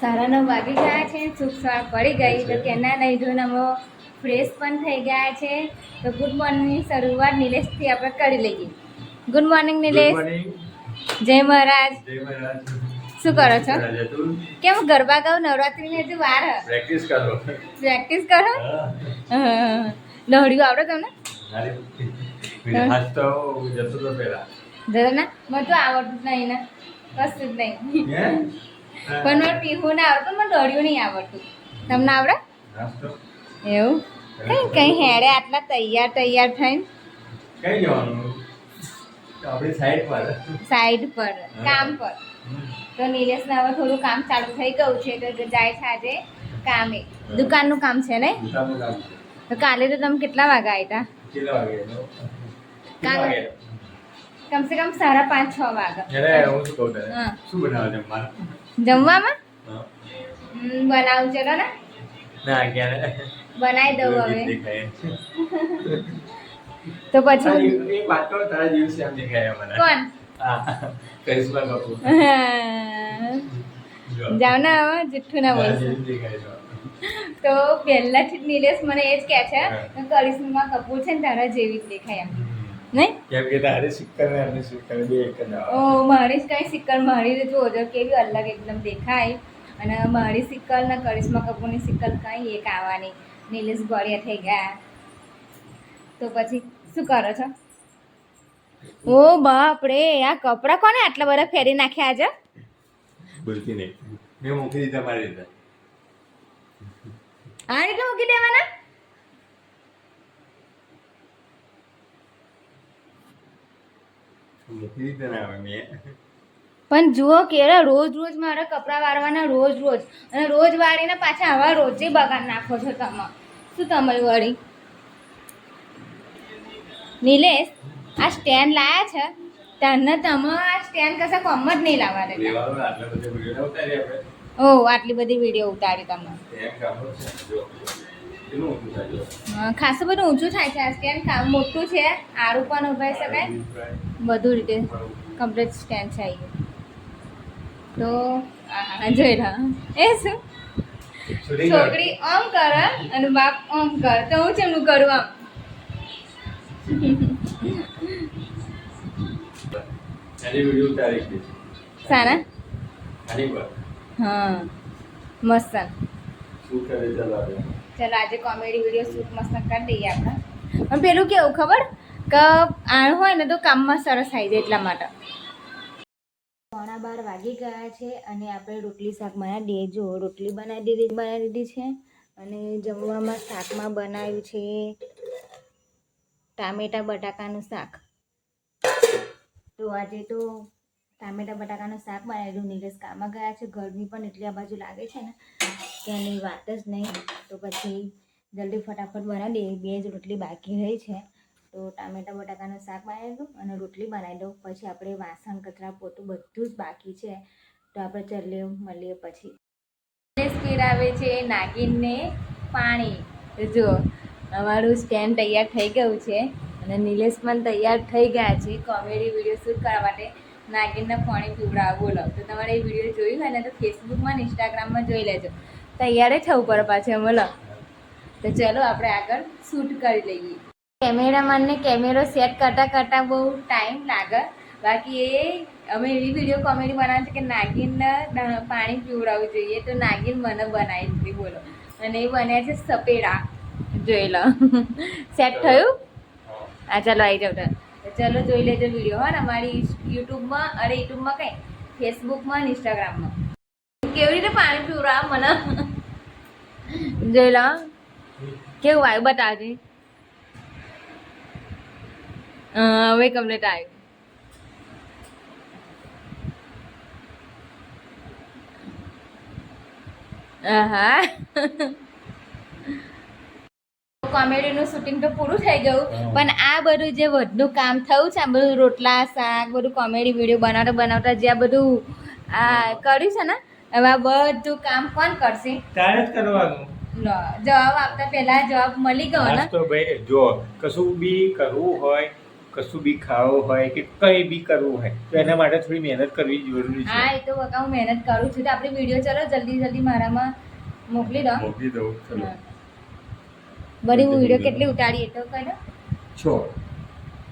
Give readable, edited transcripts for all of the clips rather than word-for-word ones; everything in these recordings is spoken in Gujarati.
9:30 વાગી ગયા છે. શુભ સવાર પડી ગઈ તો કેના નહીં ધોઈને અમે ફ્રેશ પણ થઈ ગયા છે. તો ગુડ મોર્નિંગની શરૂઆત નિલેશથી આપણે કરી લઈએ. Good morning Nilesh. જય મહારાજ. શું કરો છો? કેમ ગરબા ગાવ? નવરાત્રીની હજુ વાર. પ્રેક્ટિસ કરો. પ્રેક્ટિસ કરો. દોડ્યું આવડે તમને? આજ તો જતો તો પેલા જરા ના મને તો આવડતું જ નહીં ને કશું જ નહીં. પણ મને પીવું ના આવડતું, મને દોડ્યું નહીં આવડતું. તમને આવડે? એવું કઈ કઈ હેડે આટલા તૈયાર થઈને કઈ જવાનું? આપણી સાઈડ પર કામ પર. તો નિલેશને હવે થોડું કામ ચાલુ થઈ ગયું છે તો જાય છે આજે કામે. દુકાનનું કામ છે ને? તો કાલે તો તમે કેટલા વાગે આવ્યા હતા? કાલે કમસે કમ 5:30-6 વાગે. હું શું કહું તને? શું બનાવે જમવામાં? બનાવું ચલો ને. ના ક્યારે બનાવી દઉં હવે. તો પછી એક વાત કરો, તારા દિવસે આમ દેખાય મને. કોણ? કરિશ્મા કપૂર. જાવ ને હવે જુઠ્ઠું ના બોલ. તો પહેલાથી નિલેશ મને એ જ કહે છે કે કરિશ્મા કપૂર છે ને તારા જેવી જ દેખાય એમ. નહીં કેમ કે તારે સિક્કર ને એમની સિક્કર બે એક જ આવે. ઓ મારી જ કઈ સિક્કર મારી જોજો કેવી અલગ એકદમ દેખાય. અને મારી સિક્કર ને કરિશ્મા કપૂરની સિક્કર કઈ એક આવવાની. નિલેશ ગોળિયા થઈ ગયા. તો પછી શું કરો છો? ઓ બાપ રે, આ કપડાં કોને આટલા બધા ફેરી નાખ્યા આજે? બોલતી નહીં, મેં મૂકી દીધા મારી રીતે. આ રીતે મૂકી દેવાના? મૂકી દીધા ના હવે મેં. પણ જુઓ કેરા રોજ મારે કપડાં વાળવાના રોજ અને રોજ વાળીને પાછા આવા રોજે બગાડ નાખો છો તમે. શું તમારી વાળી? નિલેશ આ સ્ટેન્ડ લાયા છે તને તમે આ સ્ટેન્ડ કશા કોમ જ નહીં લાવવા દે. લેવાનું આટલા બધા વિડિયો ઉતારી આપણે. ઓ આટલી બધી વિડીયો ઉતારી તમે. સ્ટેન્ડ કામનું છે જો. એનું ઊંચું થાય જો. ખાસું બધું ઊંચું થાય છે. આ સ્ટેન્ડ કામ મોટું છે. આરું પણ ઉભાઈ શકાય બધું રીતે કમ્પ્લીટ સ્ટેન્ડ છે. આવી તો જોઈ રહ્યા એ શું છોકરી આમ કરે અને બાપ આમ કરે તો હું ચેમનું કરું આમ. આની વિડિયો ઉતારી છે. સાના? આની પર. હા મસ્ત. શું કરે ચાલ આપણે. ચાલો આજે કોમેડી વિડીયો શૂટ મસ્ત કરી દઈએ આપણે. પણ પેલું કેવું ખબર કે આણ હોય ને તો કામમાં સરસ આવી જાય એટલા માટે. 12:15 વાગી ગયા છે અને આપણે રોટલી શાક બનાવી દઈએ. જો રોટલી બનાવી દીધી છે અને જમવામાં શાકમાં બનાવ્યું છે ટામેટા બટાકાનું શાક. તો આજે તો ટામેટા બટાકાનું શાક બનાવ્યું. નિલેશ કામમાં ગયા છે. ગરમી પણ એટલી આ બાજુ લાગે છે ને કે એની વાત જ નહીં. તો પછી જલ્દી ફટાફટ બનાવી દઈએ. 2 જ રોટલી બાકી રહી છે તો ટામેટા બટાકાનું શાક બનાવી દઉં અને રોટલી બનાવી દઉં. પછી આપણે વાસણ કચરા પોતું બધું જ બાકી છે તો આપણે મળીએ પછી. નિલેશ પીરાવે છે નાગિનને પાણી. જો અમારું સ્ટેન્ડ તૈયાર થઈ ગયું છે અને નિલેશ પણ તૈયાર થઈ ગયા છે કોમેડી વિડીયો શૂટ કરવા માટે. નાગિનને પાણી પીવડાવો બોલો. તો તમારે એ વિડીયો જોયું હોય ને તો ફેસબુકમાં ને ઇન્સ્ટાગ્રામમાં જોઈ લેજો. તૈયાર જ થવું પડે પાછું બોલો. તો ચલો આપણે આગળ શૂટ કરી લઈએ. કેમેરામેનને કેમેરો સેટ કરતાં બહુ ટાઈમ લાગે. બાકી એ અમે એવી વિડીયો કોમેડી બનાવી છે કે નાગિનને પાણી પીવડાવવું જોઈએ તો નાગિન મને બનાવી દીધી બોલો. અને એ બન્યા છે સપેડા. જોઈ લો સેટ થયું. હા ચાલો આવી જાવ. તો ચલો જોઈ લેજો વિડીયો હા ને અમારી યુટ્યુબમાં કંઈ ફેસબુકમાં અને ઇન્સ્ટાગ્રામમાં. કેવી રીતે પાણી પીવડાવ મને જોઈ લો. કેવું આવ્યું બતાવજે. હવે કમ્પ્લીટ આવ્યું. હા કોમેડીનું શૂટિંગ તો પૂરું થઈ ગયું પણ આ બધું જે વધનું કામ થયું છે આ બધું રોટલા શાક બધું કોમેડી વિડીયો બનાવતા જે આ બધું આ કર્યું છે ને હવે આ બધું કામ કોણ કરશે? તારે જ કરવાનું. જવાબ આપતા પહેલા જવાબ મળી ગયો ને. તો ભાઈ જો કશું બી કરવું હોય કશું બી ખાવું હોય કે કંઈ બી કરવું હોય તો એના માટે થોડી મહેનત કરવી જરૂરી છે. હા, એ તો બકા હું મહેનત કરું છું. તો આપણી વિડીયો ચલો જલ્દી જલ્દી મારામાં મોકલી દો. મોકલી દઉં ચલો. હા. બધી હું વિડીયો કેટલી ઉતારી એ તો કહી દો. 6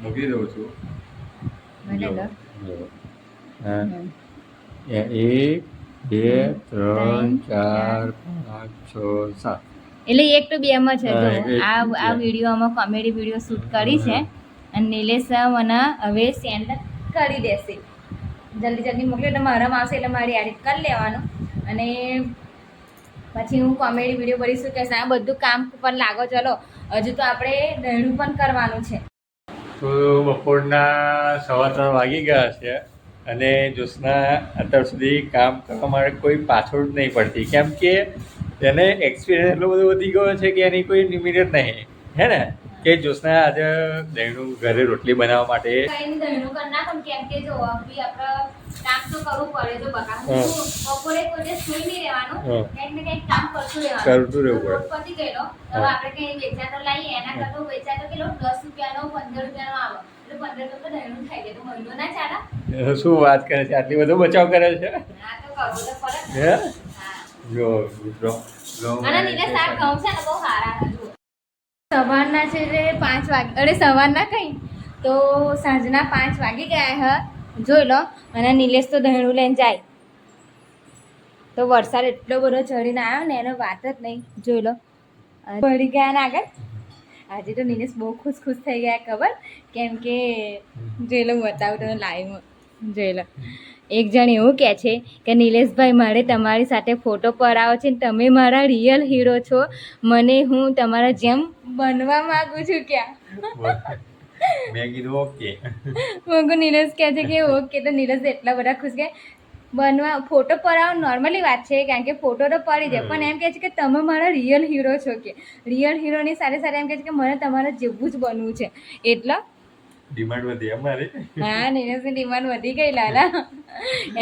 મોકલી દઉં છું. મને જો, દો. જો. હા. 1 2 3 4 5 6 7. એટલે એક તો બે માં છે. હા, જો એક આ બે. આ વિડીયોમાં કોમેડી વિડીયો શૂટ કરી છે અને નિલેશ મને હવે સેન્ડ કરી દેશે. જલ્દી જલ્દી મોકલી એટલે મારામાં આવશે એટલે મારી એડિટ કરી લેવાનું અને પછી હું કોમેડી વિડીયો બનીશું કે આ બધું કામ પર લાગો. ચલો હજુ તો આપણે દહીણું પણ કરવાનું છે. તો બપોરના 3:15 વાગી ગયા છે અને જ્યોત્સના અત્યાર સુધી કામ કરવા માટે કોઈ પાછળ જ નહીં પડતી, કેમ કે તેને એક્સપિરિયન્સ એટલો બધો વધી ગયો છે કે એની કોઈ લિમિટ જ નહીં, હે ને? કે જ્યોત્સના આજે દહીંનું ઘરે રોટલી બનાવવા માટે કઈ દહીણું કરી નાખો કેમ કે જો બી આપણે કામ તો કરવું પડે. જો બકા હું બપોરે કોઈ દિવસ સુઈ નહીં રહેવાનું, કંઈક ને કંઈક કામ કરતું રહેવાનું. રોજ પતી ગયેલો હવે આપણે કઈ વેચાતો લાવીએ એના કરતા વેચાતો કેટલો 10 રૂપિયાનો 15 રૂપિયાનો આવે એટલે 15 તો દહીણું ખાઈ જાય તો મહિનો ના ચાલે. શું વાત કરે છે, આટલી બધો બચાવ કરે છે. હા તો કરવું તો પડે ને. હે હા. જો મિત્રો અને નીલે શાક ઘઉં છે ને બહુ સારા છે. જુઓ સવારના છે એટલે 5 વાગે, અરે સવારના કઈ તો સાંજના 5 વાગી ગયા હ. જોઈ લો. અને નિલેશ તો દહીણું લઈને જાય તો વરસાદ એટલો બધો ચડીને આવ્યો ને એનો વાત જ નહીં. જોઈ લો પડી ગયા ને આગળ. આજે તો નિલેશ બહુ ખુશ થઈ ગયા ખબર, કેમ કે જોઈ લો બતાવું તમે લાઈવમાં. જોઈ લો એક જણ એવું કહે છે કે નિલેશભાઈ મારે તમારી સાથે ફોટો પડાવો છે ને તમે મારા રિયલ હીરો છો, મને હું તમારા જેમ બનવા માંગુ છું. ક્યાં મેં કીધું ઓકે. નિલેશ કહે છે કે ઓકે. તો નિલેશ એટલા બધા ખુશ કે બનવા ફોટો પડાવવા નોર્મલી વાત છે, કારણ કે ફોટો તો પડી જાય, પણ એમ કહે છે કે તમે મારા રિયલ હીરો છો. કે રિયલ હીરોની સાથે સાથે એમ કહે છે કે મને તમારા જેવું જ બનવું છે. એટલે ડિમાન્ડ વધી અમારી. હા, નિલેશની ડિમાન્ડ વધી ગઈ લાલા.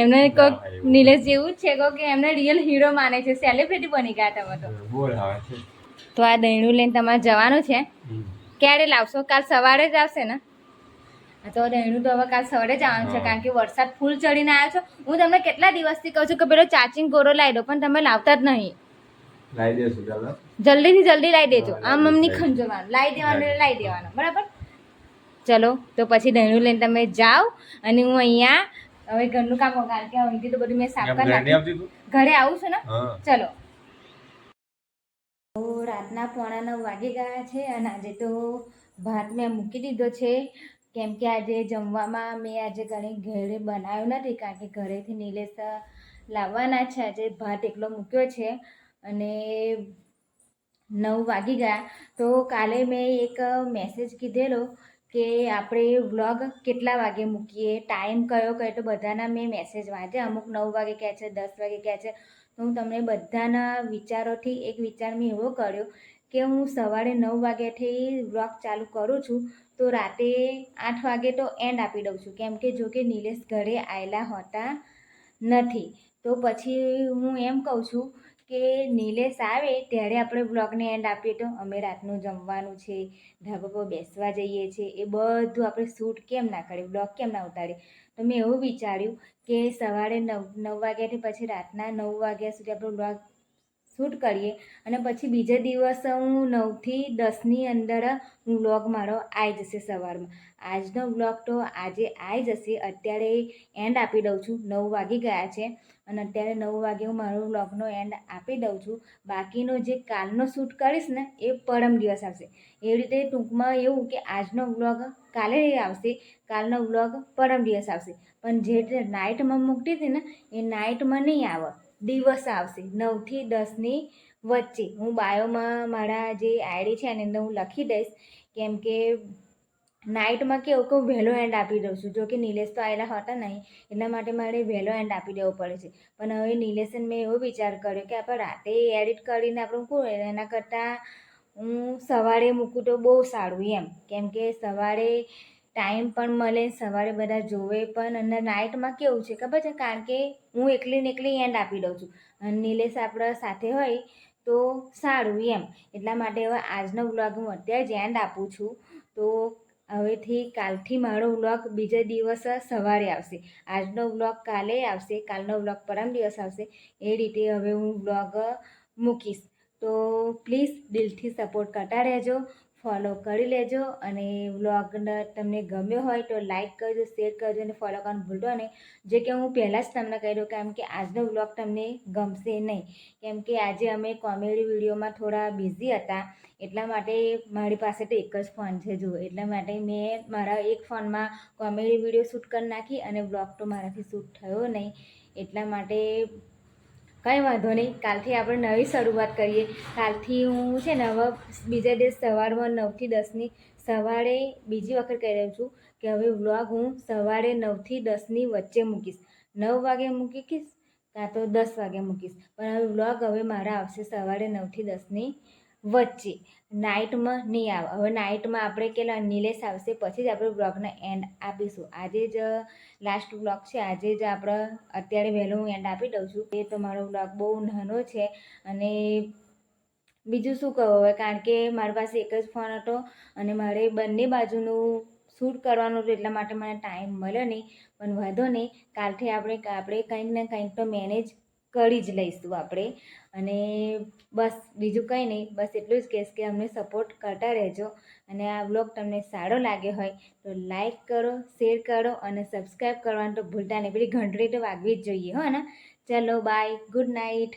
એમને કોક નિલેશ જેવું જ છે કે એમને રિયલ હીરો માને છે, સેલિબ્રિટી બની ગયા તમે તો. બોલ આવે છે. તો આ દહીણું લઈને તમારે જવાનું છે. ક્યારે લાવશો? કાલ સવારે જ આવશે ને? તો દહીણું તો હવે કાલ સવારે જ આવવાનું છે, કારણ કે વરસાદ ફૂલ ચડીને આવ્યો છે. હું તમને કેટલા દિવસથી કહું છું કે પેલો ચાચીંગ ગોરો લાવી દો, પણ તમે લાવતા જ નહીં. લાવી દેશું ચાલો. જલ્દીથી જલ્દી લાવી દેજો. આમ અમની ખંજોવાનું લાવી દેવાનું બરાબર. ચલો તો પછી દહીણું લઈને તમે જાઓ અને હું અહીંયા હવે ઘરનું કામ કારણ કે અહીંથી તો બધું મેં સાફ કરી નાખ્યું. ઘરે આવું છું ને. ચલો તો રાતના 8:45 વાગી ગયા છે અને આજે તો ભાત મેં મૂકી દીધો છે, કેમ કે આજે જમવામાં મેં આજે ઘણી ઘરે બનાવ્યું નથી, કારણ કે ઘરેથી નિલેશ લાવવાના છે. આજે ભાત એકલો મૂક્યો છે અને 9 વાગી ગયા. તો કાલે મેં એક મેસેજ કીધેલો કે આપણે વ્લોગ કેટલા વાગે મૂકીએ, ટાઈમ કયો તો બધાના મેં મેસેજ વાંચ્યા. અમુક 9 વાગે કહે છે, 10 વાગે કહે છે. તો હું તમને બધાના વિચારોથી એક વિચાર મેં એવો કર્યો કે હું સવારે 9 વાગ્યાથી વ્લોગ ચાલુ કરું છું તો રાતે 8 વાગે તો એન્ડ આપી દઉં છું, કેમ કે જો કે નિલેશ ઘરે આવેલા હોતા નથી. તો પછી હું એમ કહું છું કે નિલેશ આવે ત્યારે આપણે વ્લોગને એન્ડ આપીએ તો અમે રાતનું જમવાનું છે, ધાબા પર બેસવા જઈએ છીએ, એ બધું આપણે શૂટ કેમ ના કરીએ, વ્લોગ કેમ ના ઉતારીએ. તો મેં એવું વિચાર્યું કે સવારે 9 વાગ્યાથી પછી રાતના 9 વાગ્યા સુધી આપણે વ્લોગ શૂટ કરીએ અને પછી બીજા દિવસ હું 9 થી 10ની અંદર વ્લોગ મારો આવી જશે સવારમાં. આજનો વ્લોગ તો આજે આવી જશે. અત્યારે એન્ડ આપી દઉં છું. 9 વાગી ગયા છે અને અત્યારે 9 વાગે હું મારો વ્લોગનો એન્ડ આપી દઉં છું. બાકીનો જે કાલનો શૂટ કરીશ ને એ પરમ દિવસ આવશે. એવી રીતે ટૂંકમાં એવું કે આજનો વ્લોગ કાલે આવશે, કાલનો વ્લોગ પરમ દિવસ આવશે, પણ જે નાઇટમાં મૂકતી હતી ને એ નાઇટમાં નહીં આવે, દિવસ આવશે 9 થી 10ની વચ્ચે. હું બાયોમાં મારા જે આઈડી છે એની અંદર હું લખી દઈશ, કેમ કે નાઇટમાં કેવું કે હું વહેલો એન્ડ આપી દઉં છું. જો કે નિલેશ તો આવેલા હોતા નહીં એટલા માટે મારે વહેલો એન્ડ આપી દેવો પડે છે. પણ હવે નિલેશને મેં એવો વિચાર કર્યો કે આપણે રાતે એડિટ કરીને આપણું કોઈ એના કરતાં હું સવારે મૂકું તો બહુ સારું એમ, કેમ કે સવારે ટાઈમ પણ મળે, સવારે બધા જોવે પણ. અને નાઇટમાં કેવું છે ખબર છે, કારણ કે હું એકલી એન્ડ આપી દઉં છું અને નિલેશ આપણા સાથે હોય તો સારું એમ. એટલા માટે હવે આજનો વ્લોગ હું અત્યારે જ એન્ડ આપું છું. તો હવેથી કાલથી મારો વ્લોગ બીજા દિવસ સવારે આવશે. આજનો વ્લોગ કાલે આવશે, કાલનો વ્લોગ પરમ દિવસ આવશે. એ રીતે હવે હું વ્લોગ મૂકીશ. તો પ્લીઝ દિલથી સપોર્ટ કરતા રહેજો, ફોલો કરી લેજો. અને વ્લોગને તમને ગમ્યો હોય તો લાઈક કરજો, શેર કરજો અને ફોલો કરવાનું ભૂલતો નહીં. જે કે હું પહેલાં જ તમને કહી દઉં, કેમ કે આજનો વ્લોગ તમને ગમશે નહીં. કેમ કે આજે અમે કોમેડી વિડીયોમાં થોડા બિઝી હતા, એટલા માટે મારી પાસે તો એક જ ફોન છે જુઓ. એટલા માટે મેં મારા એક ફોનમાં કોમેડી વિડીયો શૂટ કરી નાખી અને વ્લોગ તો મારાથી શૂટ થયો નહીં. એટલા માટે કંઈ વાંધો નહીં, કાલથી આપણે નવી શરૂઆત કરીએ. કાલથી હું છે ને હવે બીજા દિવસ સવારમાં 9 થી 10ની સવારે બીજી વખત કહી રહ્યું છું કે હવે વ્લોગ હું સવારે 9 થી 10ની વચ્ચે મૂકીશ. 9 વાગે મૂકીશ કાં તો 10 વાગે મૂકીશ, પણ હવે વ્લોગ હવે મારા આવશે સવારે 9 થી 10ની વચ્ચે. નાઇટમાં નહીં આવે. હવે નાઇટમાં આપણે કેટલા નિલેશ આવશે પછી જ આપણે વ્લોગને એન્ડ આપીશું. આજે જ લાસ્ટ વ્લોગ છે, આજે જ આપણે અત્યારે વહેલો હું એન્ડ આપી દઉં છું. એ તો મારો વ્લોગ બહુ નાનો છે અને બીજું શું કહું હવે, કારણ કે મારી પાસે એક જ ફોન હતો અને મારે બંને બાજુનું શૂટ કરવાનું હતું, એટલા માટે મને ટાઈમ મળ્યો નહીં. પણ વાંધો નહીં, કાલથી આપણે કંઈક ને કંઈક તો મેનેજ કરી જ લઈશું આપણે. અને બસ બીજું કંઈ નહીં, બસ એટલું જ કહીશ કે અમને સપોર્ટ કરતા રહેજો. અને આ વ્લોગ તમને સારો લાગ્યો હોય તો લાઈક કરો, શેર કરો અને સબસ્ક્રાઈબ કરવાનું તો ભૂલતા નહીં. પેલી ઘંટડી તો વાગવી જ જોઈએ હો ને. ચલો બાય, ગુડ નાઇટ.